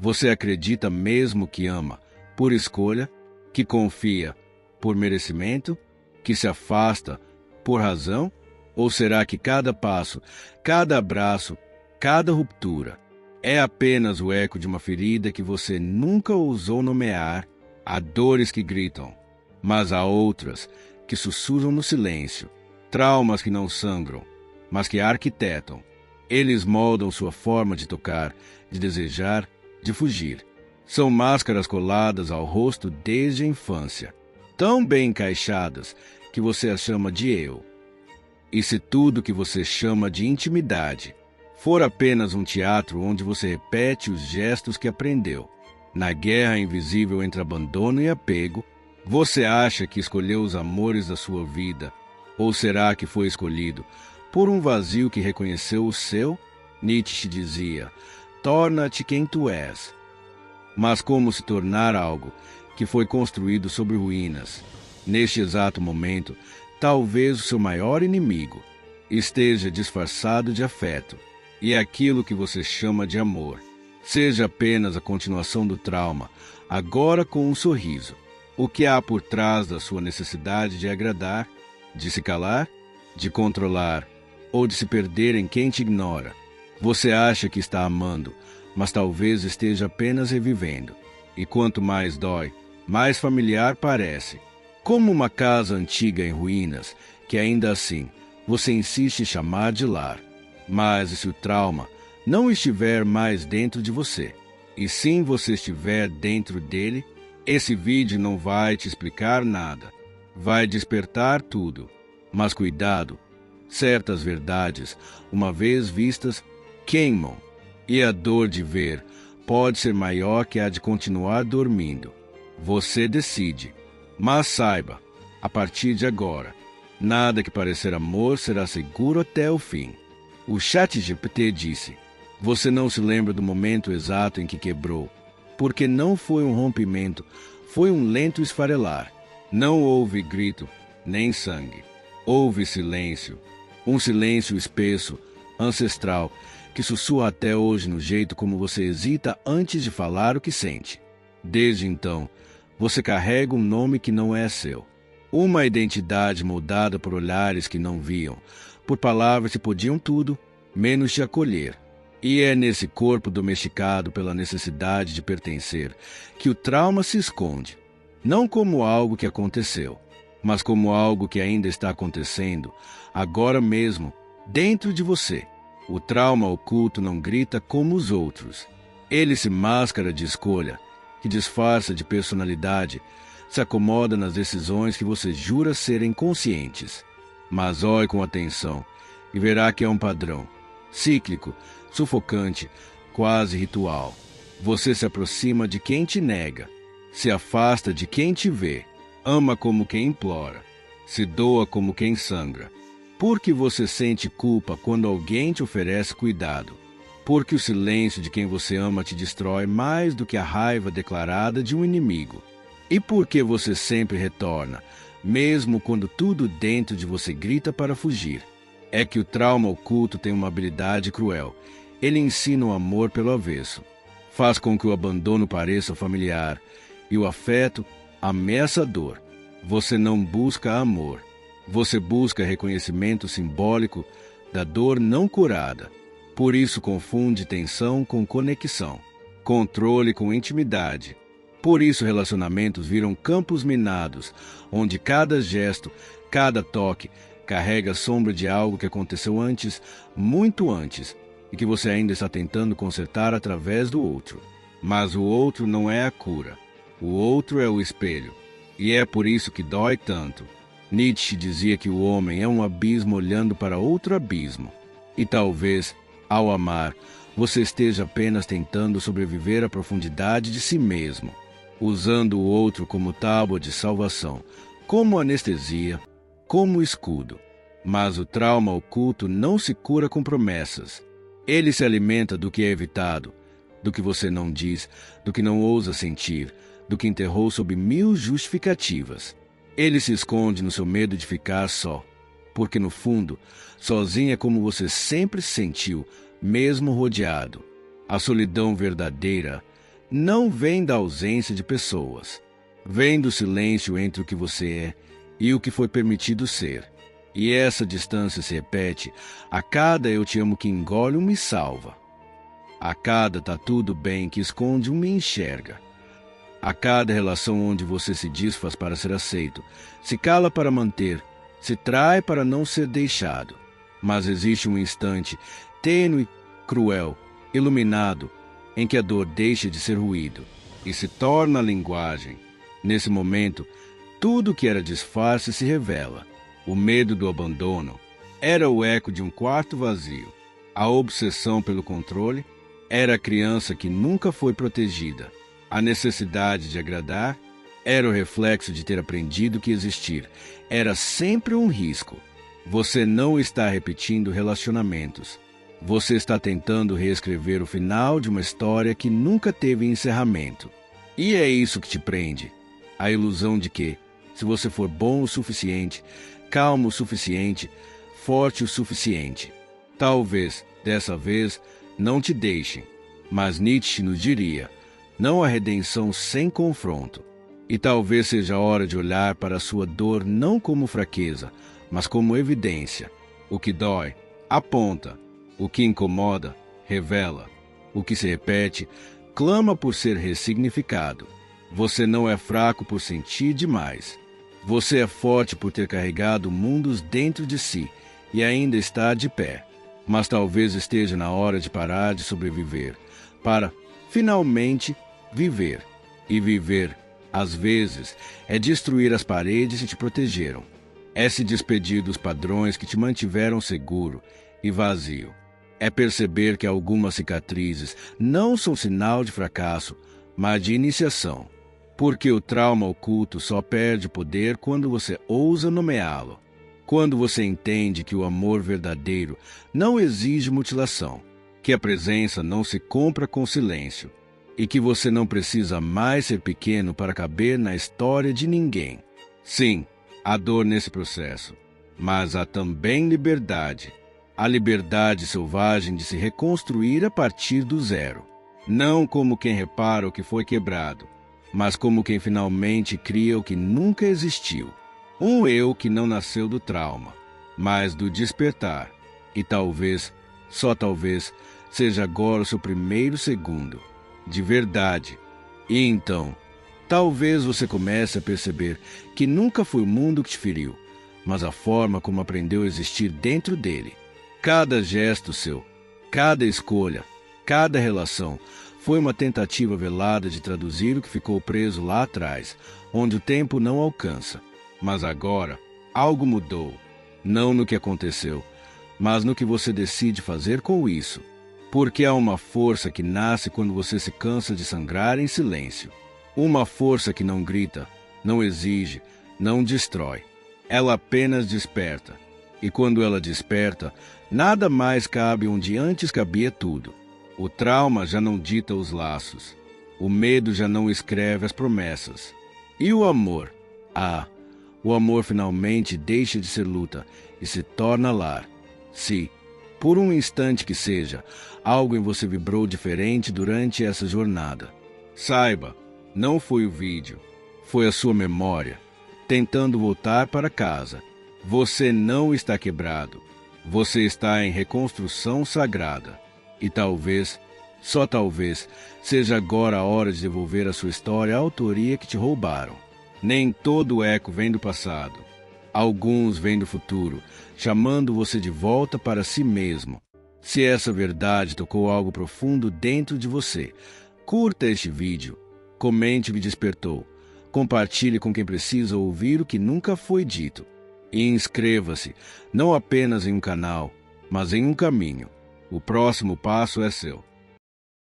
Você acredita mesmo que ama por escolha, que confia por merecimento, que se afasta por razão? Ou será que cada passo, cada abraço, cada ruptura é apenas o eco de uma ferida que você nunca ousou nomear? Há dores que gritam, mas há outras que sussurram no silêncio, traumas que não sangram, mas que arquitetam. Eles moldam sua forma de tocar, de desejar, de fugir. São máscaras coladas ao rosto desde a infância, tão bem encaixadas que você as chama de eu. E se tudo que você chama de intimidade for apenas um teatro onde você repete os gestos que aprendeu, na guerra invisível entre abandono e apego, você acha que escolheu os amores da sua vida? Ou será que foi escolhido por um vazio que reconheceu o seu? Nietzsche dizia: torna-te quem tu és. Mas como se tornar algo que foi construído sobre ruínas? Neste exato momento, talvez o seu maior inimigo esteja disfarçado de afeto, e aquilo que você chama de amor seja apenas a continuação do trauma, agora com um sorriso. O que há por trás da sua necessidade de agradar, de se calar, de controlar ou de se perder em quem te ignora? Você acha que está amando, mas talvez esteja apenas revivendo. E quanto mais dói, mais familiar parece. Como uma casa antiga em ruínas, que ainda assim você insiste em chamar de lar. Mas e se o trauma não estiver mais dentro de você, e sim você estiver dentro dele? Esse vídeo não vai te explicar nada. Vai despertar tudo. Mas cuidado, certas verdades, uma vez vistas, queimam. E a dor de ver pode ser maior que a de continuar dormindo. Você decide. Mas saiba, a partir de agora, nada que parecer amor será seguro até o fim. O ChatGPT disse: você não se lembra do momento exato em que quebrou, porque não foi um rompimento, foi um lento esfarelar. Não houve grito, nem sangue. Houve silêncio, um silêncio espesso, ancestral, que sussurra até hoje no jeito como você hesita antes de falar o que sente. Desde então, você carrega um nome que não é seu. Uma identidade moldada por olhares que não viam, por palavras que podiam tudo, menos te acolher. E é nesse corpo domesticado pela necessidade de pertencer que o trauma se esconde, não como algo que aconteceu, mas como algo que ainda está acontecendo, agora mesmo, dentro de você. O trauma oculto não grita como os outros. Ele se mascara de escolha, que disfarça de personalidade, se acomoda nas decisões que você jura serem conscientes. Mas olhe com atenção e verá que é um padrão, cíclico, sufocante, quase ritual. Você se aproxima de quem te nega, se afasta de quem te vê, ama como quem implora, se doa como quem sangra. Porque você sente culpa quando alguém te oferece cuidado. Porque o silêncio de quem você ama te destrói mais do que a raiva declarada de um inimigo. E porque você sempre retorna, mesmo quando tudo dentro de você grita para fugir. É que o trauma oculto tem uma habilidade cruel. Ele ensina o amor pelo avesso. Faz com que o abandono pareça familiar e o afeto ameaçador. Você não busca amor. Você busca reconhecimento simbólico da dor não curada. Por isso confunde tensão com conexão, controle com intimidade. Por isso relacionamentos viram campos minados, onde cada gesto, cada toque, carrega a sombra de algo que aconteceu antes, muito antes, e que você ainda está tentando consertar através do outro. Mas o outro não é a cura. O outro é o espelho. E é por isso que dói tanto. Nietzsche dizia que o homem é um abismo olhando para outro abismo. E talvez, ao amar, você esteja apenas tentando sobreviver à profundidade de si mesmo, usando o outro como tábua de salvação, como anestesia, como escudo. Mas o trauma oculto não se cura com promessas. Ele se alimenta do que é evitado, do que você não diz, do que não ousa sentir, do que enterrou sob 1000 justificativas. Ele se esconde no seu medo de ficar só, porque no fundo, sozinho é como você sempre se sentiu, mesmo rodeado. A solidão verdadeira não vem da ausência de pessoas. Vem do silêncio entre o que você é e o que foi permitido ser. E essa distância se repete a cada eu te amo que engole um me salva. A cada tá tudo bem que esconde um me enxerga. A cada relação onde você se desfaz para ser aceito, se cala para manter, se trai para não ser deixado. Mas existe um instante tênue, cruel, iluminado, em que a dor deixa de ser ruído e se torna linguagem. Nesse momento, tudo que era disfarce se revela. O medo do abandono era o eco de um quarto vazio. A obsessão pelo controle era a criança que nunca foi protegida. A necessidade de agradar era o reflexo de ter aprendido que existir era sempre um risco. Você não está repetindo relacionamentos. Você está tentando reescrever o final de uma história que nunca teve encerramento. E é isso que te prende. A ilusão de que, se você for bom o suficiente, calmo o suficiente, forte o suficiente, talvez, dessa vez, não te deixem. Mas Nietzsche nos diria, não há redenção sem confronto. E talvez seja a hora de olhar para a sua dor não como fraqueza, mas como evidência. O que dói, aponta. O que incomoda, revela. O que se repete, clama por ser ressignificado. Você não é fraco por sentir demais. Você é forte por ter carregado mundos dentro de si e ainda está de pé. Mas talvez esteja na hora de parar de sobreviver, para, finalmente, viver. E viver, às vezes, é destruir as paredes que te protegeram. É se despedir dos padrões que te mantiveram seguro e vazio. É perceber que algumas cicatrizes não são sinal de fracasso, mas de iniciação. Porque o trauma oculto só perde poder quando você ousa nomeá-lo. Quando você entende que o amor verdadeiro não exige mutilação, que a presença não se compra com silêncio, e que você não precisa mais ser pequeno para caber na história de ninguém. Sim, há dor nesse processo, mas há também liberdade. A liberdade selvagem de se reconstruir a partir do zero. Não como quem repara o que foi quebrado, mas como quem finalmente cria o que nunca existiu. Um eu que não nasceu do trauma, mas do despertar. E talvez, só talvez, seja agora o seu primeiro segundo, de verdade. E então, talvez você comece a perceber que nunca foi o mundo que te feriu, mas a forma como aprendeu a existir dentro dele. Cada gesto seu, cada escolha, cada relação foi uma tentativa velada de traduzir o que ficou preso lá atrás, onde o tempo não alcança. Mas agora, algo mudou, não no que aconteceu, mas no que você decide fazer com isso. Porque há uma força que nasce quando você se cansa de sangrar em silêncio. Uma força que não grita, não exige, não destrói. Ela apenas desperta. E quando ela desperta, nada mais cabe onde antes cabia tudo. O trauma já não dita os laços. O medo já não escreve as promessas. E o amor? O amor finalmente deixa de ser luta e se torna lar. Se, por um instante que seja, algo em você vibrou diferente durante essa jornada, saiba, não foi o vídeo, foi a sua memória, tentando voltar para casa. Você não está quebrado. Você está em reconstrução sagrada. E talvez, só talvez, seja agora a hora de devolver à sua história a autoria que te roubaram. Nem todo eco vem do passado. Alguns vêm do futuro, chamando você de volta para si mesmo. Se essa verdade tocou algo profundo dentro de você, curta este vídeo, comente o que despertou, compartilhe com quem precisa ouvir o que nunca foi dito. E inscreva-se, não apenas em um canal, mas em um caminho. O próximo passo é seu.